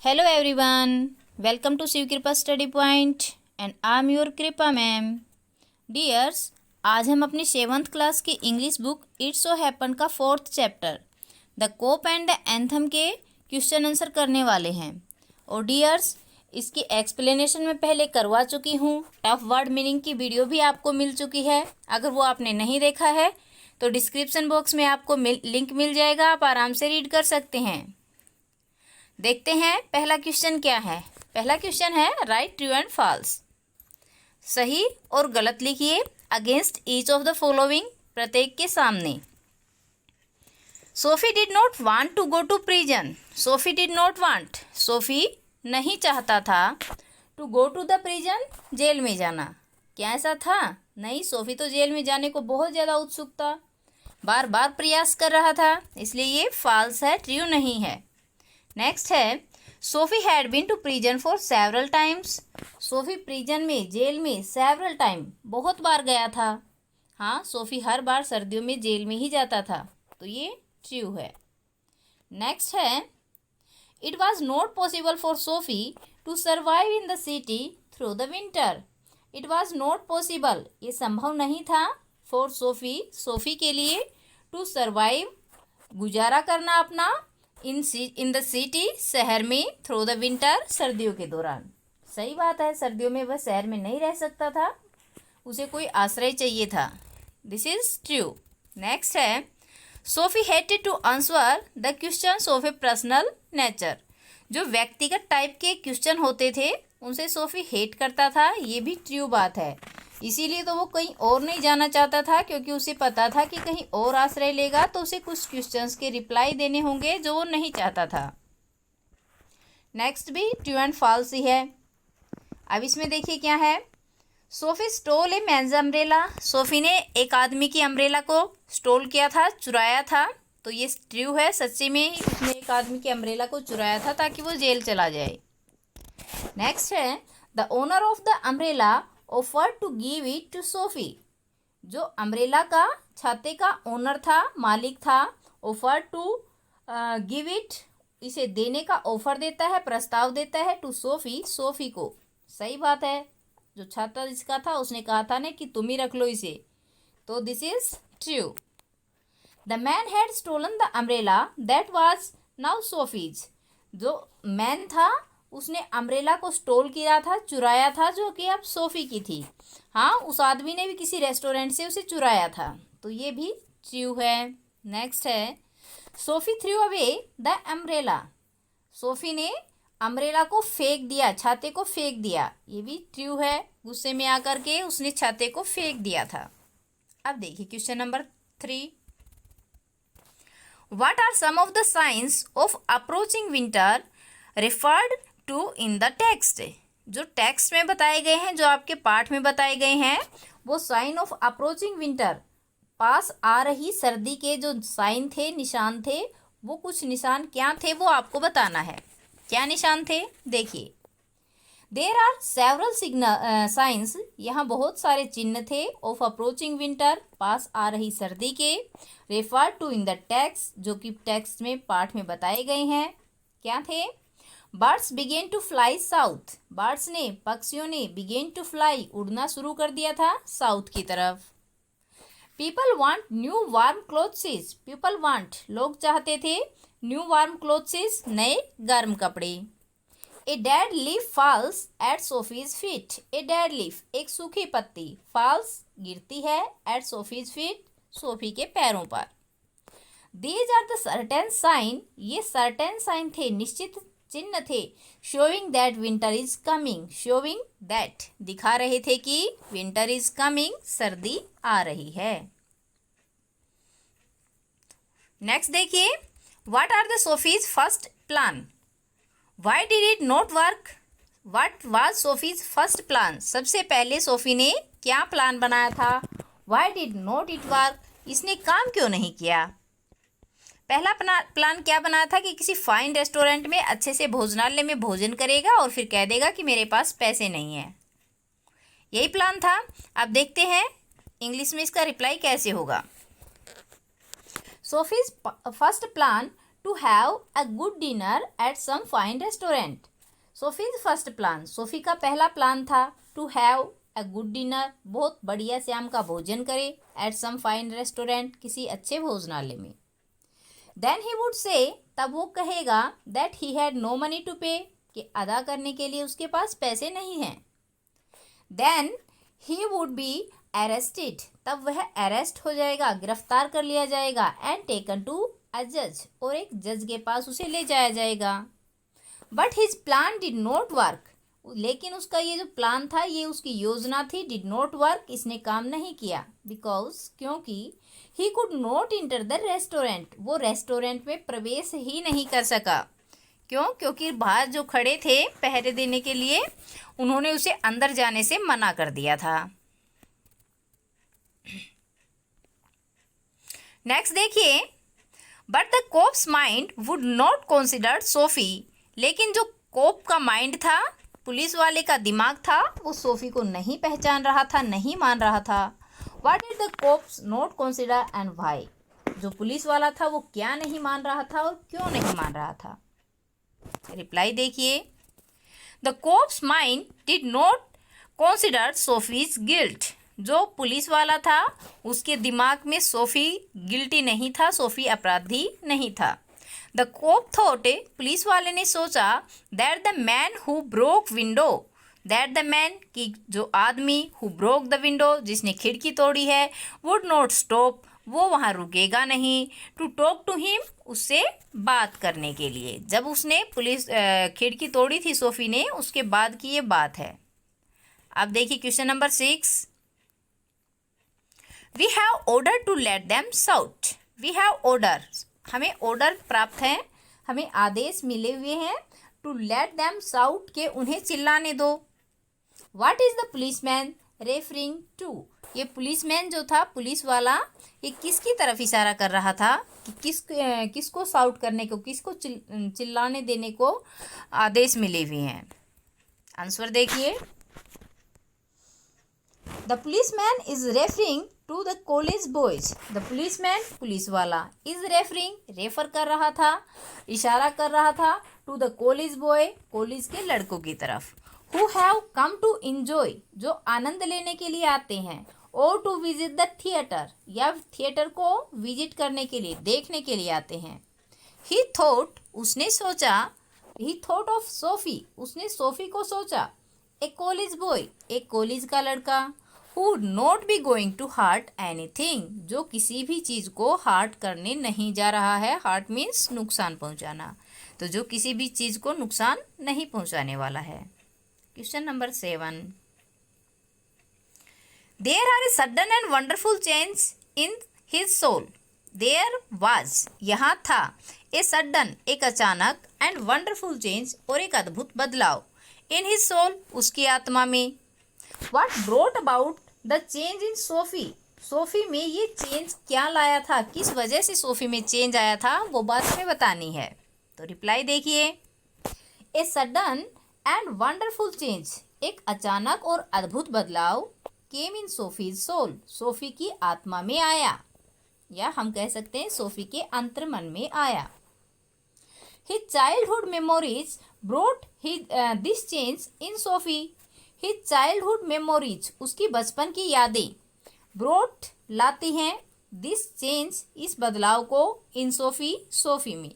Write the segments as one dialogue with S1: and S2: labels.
S1: Hello everyone, welcome to Shiv Kripa study point and I am your Kripa ma'am. Dears, आज हम अपनी 7th class की English book it's so happen का 4th chapter the cop and the anthem के question answer करने वाले हैं। और डियर्स, इसकी एक्सप्लेनेशन मैं पहले करवा चुकी हूँ। टफ वर्ड मीनिंग की वीडियो भी आपको मिल चुकी है। अगर वो आपने नहीं देखा है तो डिस्क्रिप्शन बॉक्स में आपको लिंक मिल जाएगा, आप आराम से रीड कर सकते हैं। देखते हैं पहला क्वेश्चन क्या है। पहला क्वेश्चन है राइट ट्रू एंड फॉल्स। सही और गलत लिखिए against each of the following, प्रत्येक के सामने। Sophie did not want to go to prison. Sophie did not want, Sophie नहीं चाहता था to go to the prison, jail में जाना। क्या ऐसा था? नहीं, सोफी तो जेल में जाने को बहुत ज़्यादा उत्सुक था, बार बार प्रयास कर रहा था, इसलिए ये फॉल्स है, ट्रू नहीं है। नेक्स्ट है Sophie had been to prison for several times. Sophie prison में, जेल में सेवरल टाइम, बहुत बार गया था। हाँ, सोफी हर बार सर्दियों में जेल में ही जाता था, तो ये ट्रू है। नेक्स्ट है it was not possible for Sophie to survive in the city through the winter. It was not possible, ये संभव नहीं था, फॉर सोफी, सोफी के लिए, टू सर्वाइव, गुजारा करना अपना, इन द सिटी, शहर में, थ्रू द विंटर, सर्दियों के दौरान। सही बात है, सर्दियों में वह शहर में नहीं रह सकता था, उसे कोई आश्रय चाहिए था। This is true. नेक्स्ट है Sophie hated to answer the questions of a personal nature. जो व्यक्तिगत टाइप के क्वेश्चन होते थे उनसे सोफी हेट करता था, ये भी ट्रू बात है। इसीलिए तो वो कहीं और नहीं जाना चाहता था, क्योंकि उसे पता था कि कहीं और आश्रय लेगा तो उसे कुछ क्वेश्चंस के रिप्लाई देने होंगे जो वो नहीं चाहता था। नेक्स्ट भी ट्रू एंड फॉल्स ही है। अब इसमें देखिए क्या है। सोफी स्टोल ए मैन्स अम्ब्रेला। सोफी ने एक आदमी की अम्ब्रेला को स्टोल किया था, चुराया था, तो ये ट्रू है, सच्ची में ही उसने एक आदमी की अम्ब्रेला को चुराया था ताकि वो जेल चला जाए। नेक्स्ट है the owner of the umbrella offer to give it to Sophie. जो अम्ब्रेला का, छाते का ओनर था, मालिक था, ऑफर टू गिव इट, इसे देने का ऑफर देता है, प्रस्ताव देता है, टू सोफी, सोफी को। सही बात है, जो छाता जिसका था उसने कहा था ना कि तुम ही रख लो इसे, तो this is true. The man had stolen the umbrella that was now Sophie's. जो मैन था उसने अम्ब्रेला को स्टोल किया था, चुराया था, जो कि अब सोफी की थी। हाँ, उस आदमी ने भी किसी रेस्टोरेंट से उसे चुराया था, तो ये भी ट्रू है। नेक्स्ट है Sophie through away the umbrella. Sophie ने अम्ब्रेला को फेंक दिया, छाते को फेंक दिया, ये भी ट्रू है। गुस्से में आकर के उसने छाते को फेंक दिया था। अब देखिए question number 3। What are some of the signs of approaching winter referred to in the text? जो टेक्स्ट में बताए गए हैं, जो आपके पाठ में बताए गए हैं, वो साइन ऑफ अप्रोचिंग विंटर, पास आ रही सर्दी के जो साइन थे, निशान थे, वो कुछ निशान क्या थे वो आपको बताना है। क्या निशान थे देखिए। देर आर सेवरल साइंस, यहाँ बहुत सारे चिन्ह थे, ऑफ अप्रोचिंग विंटर, पास आ रही सर्दी के, refer to in the text, जो कि टेक्स्ट में, पाठ में बताए गए हैं। क्या थे? Birds began to fly south. Birds ने, पक्षियों ने, बिगेन टू फ्लाई, उड़ना शुरू कर दिया था साउथ की तरफ। People want new warm clothes. People want, लोग चाहते थे, न्यू वार्म क्लोथ्स, नए गर्म कपड़े। A dead leaf falls at Sophie's feet. A dead leaf, एक सूखी पत्ती, फॉल्स, गिरती है, एट सोफीज फीट, सोफी के पैरों पर। These are the certain sign, ये सर्टेन साइन थे, निश्चित चिन्ह थे, showing that winter is coming. Showing that, दिखा रहे थे कि विंटर इज कमिंग, सर्दी आ रही है। नेक्स्ट देखिए, what are the Sophie's first plan. Why did it not work? What was Sophie's first plan? सबसे पहले सोफी ने क्या प्लान बनाया था? Why did not it work? इसने काम क्यों नहीं किया? पहला प्लान क्या बनाया था कि किसी फाइन रेस्टोरेंट में, अच्छे से भोजनालय में भोजन करेगा और फिर कह देगा कि मेरे पास पैसे नहीं है। यही प्लान था। अब देखते हैं इंग्लिश में इसका रिप्लाई कैसे होगा। Sophie's first plan to have a good dinner at some fine restaurant. Sophie's first plan, Sophie का पहला प्लान था to have a good dinner, बहुत बढ़िया शाम का भोजन करे at some fine restaurant, किसी अच्छे भोजनालय में. Then he would say, तब वो कहेगा that he had no money to pay, कि अदा करने के लिए उसके पास पैसे नहीं हैं. Then he would be arrested, तब वह अरेस्ट हो जाएगा, गिरफ्तार कर लिया जाएगा. And taken to a judge, और एक जज के पास उसे ले जाया जाएगा. But his plan did not work, लेकिन उसका ये जो प्लान था, ये उसकी योजना थी, did not work, इसने काम नहीं किया. Because, क्योंकि he could not enter the restaurant, वो रेस्टोरेंट में प्रवेश ही नहीं कर सका. क्यों? क्योंकि बाहर जो खड़े थे पहरे देने के लिए, उन्होंने उसे अंदर जाने से मना कर दिया था. नेक्स्ट देखिए, but the cop's mind would not consider Sophie, लेकिन जो कोप का माइंड था, पुलिस वाले का दिमाग था, वो सोफी को नहीं पहचान रहा था, नहीं मान रहा था. What did the cops not consider and why, जो पुलिस वाला था वो क्या नहीं मान रहा था और क्यों नहीं मान रहा था. रिप्लाई देखिए, the cop's mind did not consider Sophie's guilt, जो पुलिस वाला था उसके दिमाग में सोफी गिल्टी नहीं था, सोफी अपराधी नहीं था. द कोप थॉट, पुलिस वाले ने सोचा, that the man who broke window, that the man, कि जो आदमी, हु ब्रोक द विंडो, जिसने खिड़की तोड़ी है, वुड नॉट स्टॉप, वो वहाँ रुकेगा नहीं, टू टॉक टू हिम, उससे बात करने के लिए. जब उसने खिड़की तोड़ी थी सोफी ने, उसके बाद की ये बात है. अब देखिए question number 6. We have order to let them shout, we have order, हमें ऑर्डर प्राप्त है, हमें आदेश मिले हुए हैं, टू लेट देम शाउट, के उन्हें चिल्लाने दो. What is the policeman referring to, ये पुलिसमैन जो था, पुलिस वाला, ये किसकी तरफ इशारा कर रहा था, कि किसको शाउट करने को, किसको चिल्लाने देने को आदेश मिले हुए हैं. आंसर देखिए, the policeman is referring to the college boys, the policeman, पुलिस वाला, इज रेफरिंग, रेफर कर रहा था, इशारा कर रहा था, to the college boy, college के लड़कों की तरफ. Who have come to enjoy, जो आनंद लेने के लिए आते हैं, और टू विजिट द थिएटर, या थिएटर को विजिट करने के लिए, देखने के लिए आते हैं. ही थॉट, उसने सोचा, ही थॉट ऑफ सोफी, उसने सोफी को सोचा, ए कॉलेज बॉय, एक कॉलेज का लड़का, who would not be going to hurt anything, जो किसी भी चीज़ को हार्ट करने नहीं जा रहा है. हार्ट मीन्स नुकसान पहुंचाना, तो जो किसी भी चीज़ को नुकसान नहीं पहुंचाने वाला है. Question number 7. There are a sudden and wonderful change in his soul, there was, यहाँ था, ए सडन, एक अचानक, एंड वंडरफुल चेंज, और एक अद्भुत बदलाव, इन हिज सोल, उसकी आत्मा में. What brought about the change in Sophie, Sophie में ये चेंज क्या लाया था, किस वजह से सोफी में चेंज आया था, वो बात हमें बतानी है. तो रिप्लाई देखिए, ए सडन एंड वंडरफुल चेंज, एक अचानक और अद्भुत बदलाव, केम इन सोफीज सोल, सोफी की आत्मा में आया, या हम कह सकते हैं सोफी के अंतर्मन में आया. His childhood memories brought this change in Sophie, his childhood memories, उसकी बचपन की यादें, ब्रोट, लाती हैं, दिस चेंज, इस बदलाव को, इन सोफी, सोफी में.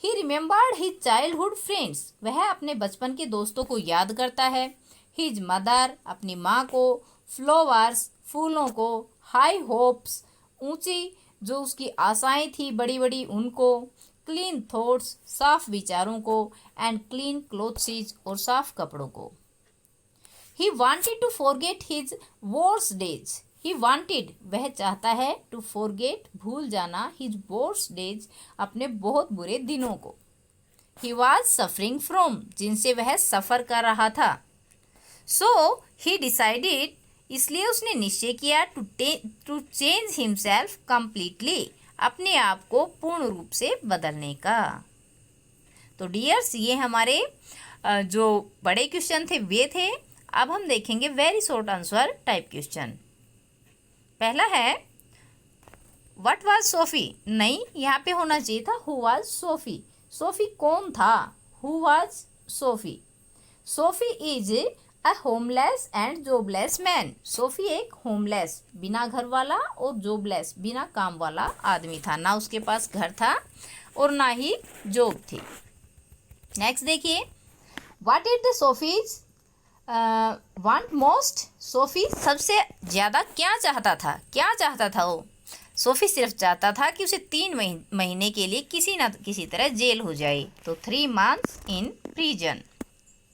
S1: ही रिमेंबर्ड हिज चाइल्डहुड फ्रेंड्स, वह अपने बचपन के दोस्तों को याद करता है. हिज मदर, अपनी माँ को, फ्लावर्स, फूलों को, हाई होप्स, ऊंची जो उसकी आशाएं थी बड़ी बड़ी उनको, क्लीन थॉट्स, साफ विचारों को, एंड क्लीन क्लोथ्स, और साफ कपड़ों को. He wanted to forget his worse days, he wanted, वह चाहता है, टू फॉरगेट, भूल जाना, हिज वर्स डेज, अपने बहुत बुरे दिनों को. ही वॉज सफरिंग फ्रॉम, जिनसे वह सफ़र कर रहा था. सो ही डिसाइडेड, इसलिए उसने निश्चय किया, टू चेंज हिमसेल्फ कम्प्लीटली, अपने आप को पूर्ण रूप से बदलने का. तो डियर्स, ये हमारे जो बड़े क्वेश्चन थे वे थे. अब हम देखेंगे very short answer type question. पहला है, व्हाट वाज सोफी, नहीं यहाँ पे होना चाहिए था हु वाज सोफी। सोफी कौन था, who was Sophie. Sophie is a homeless and jobless man. Sophie एक होमलेस बिना घर वाला और जॉबलेस बिना काम वाला आदमी था, ना उसके पास घर था और ना ही जॉब थी। नेक्स्ट देखिए, what is the Sophie's want most. Sophie सबसे ज़्यादा क्या चाहता था, क्या चाहता था वो। सोफी सिर्फ चाहता था कि उसे 3 महीने के लिए किसी न किसी तरह जेल हो जाए, तो 3 months इन प्रिजन।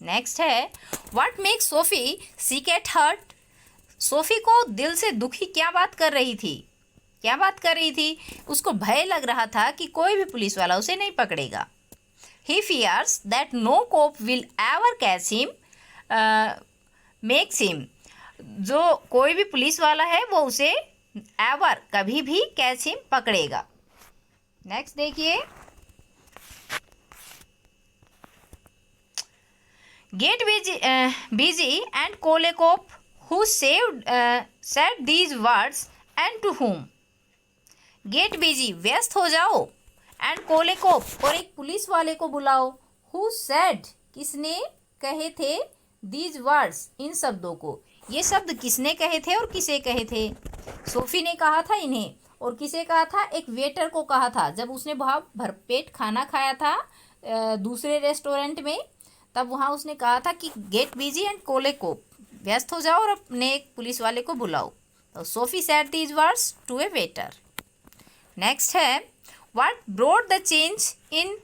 S1: नेक्स्ट है, what make Sophie sick at heart. Sophie को दिल से दुखी क्या बात कर रही थी, क्या बात कर रही थी। उसको भय लग रहा था कि कोई भी पुलिस वाला उसे नहीं पकड़ेगा। He fears that no cop will ever catch him makes him. जो कोई भी पुलिस वाला है वो उसे एवर कभी भी कैच हिम पकड़ेगा। नेक्स्ट देखिए, get busy and call a cop who said these words and to whom. Get busy व्यस्त हो जाओ, एंड कॉल ए कोप और एक पुलिस वाले को बुलाओ। हु सेड किसने कहे थे, दीज वर्ड्स इन शब्दों को। ये शब्द किसने कहे थे और किसे कहे थे। सोफी ने कहा था इन्हें, और किसे कहा था, एक वेटर को कहा था जब उसने वहाँ भरपेट खाना खाया था दूसरे रेस्टोरेंट में। तब वहाँ उसने कहा था कि gate busy and call a कोप, व्यस्त हो जाओ और अपने एक पुलिस वाले को बुलाओ। तो Sophie said these words to a waiter. Next है, what brought the change in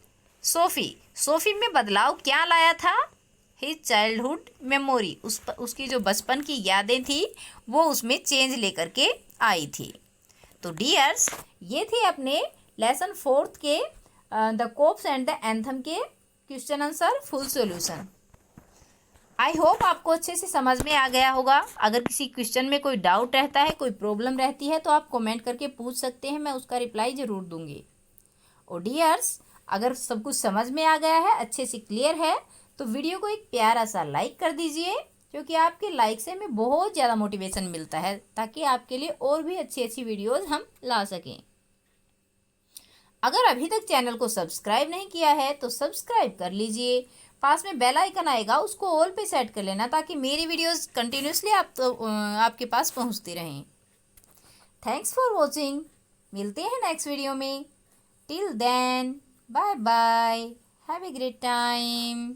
S1: Sophie. Sophie में बदलाव क्या लाया था, हिज चाइल्डहुड मेमोरी। उसकी जो बचपन की यादें थी वो उसमें चेंज लेकर के आई थी। तो डियर्स, ये थे अपने लेसन 4 के the cops and the anthem के question answer full solution. I hope आपको अच्छे से समझ में आ गया होगा। अगर किसी क्वेश्चन में कोई डाउट रहता है, कोई प्रॉब्लम रहती है, तो आप कमेंट करके पूछ सकते हैं, मैं उसका रिप्लाई ज़रूर दूंगी। और डियर्स, अगर सब कुछ समझ में आ गया है, अच्छे से क्लियर है, तो वीडियो को एक प्यारा सा लाइक कर दीजिए, क्योंकि आपके लाइक से हमें बहुत ज़्यादा मोटिवेशन मिलता है, ताकि आपके लिए और भी अच्छी अच्छी वीडियोज़ हम ला सकें। अगर अभी तक चैनल को सब्सक्राइब नहीं किया है तो सब्सक्राइब कर लीजिए। पास में बेल आइकन आएगा, उसको ऑल पे सेट कर लेना, ताकि मेरी वीडियोस कंटिन्यूसली आपके पास पहुंचती रहें। Thanks for watching. मिलते हैं नेक्स्ट वीडियो में। Till then, bye bye, have a great time.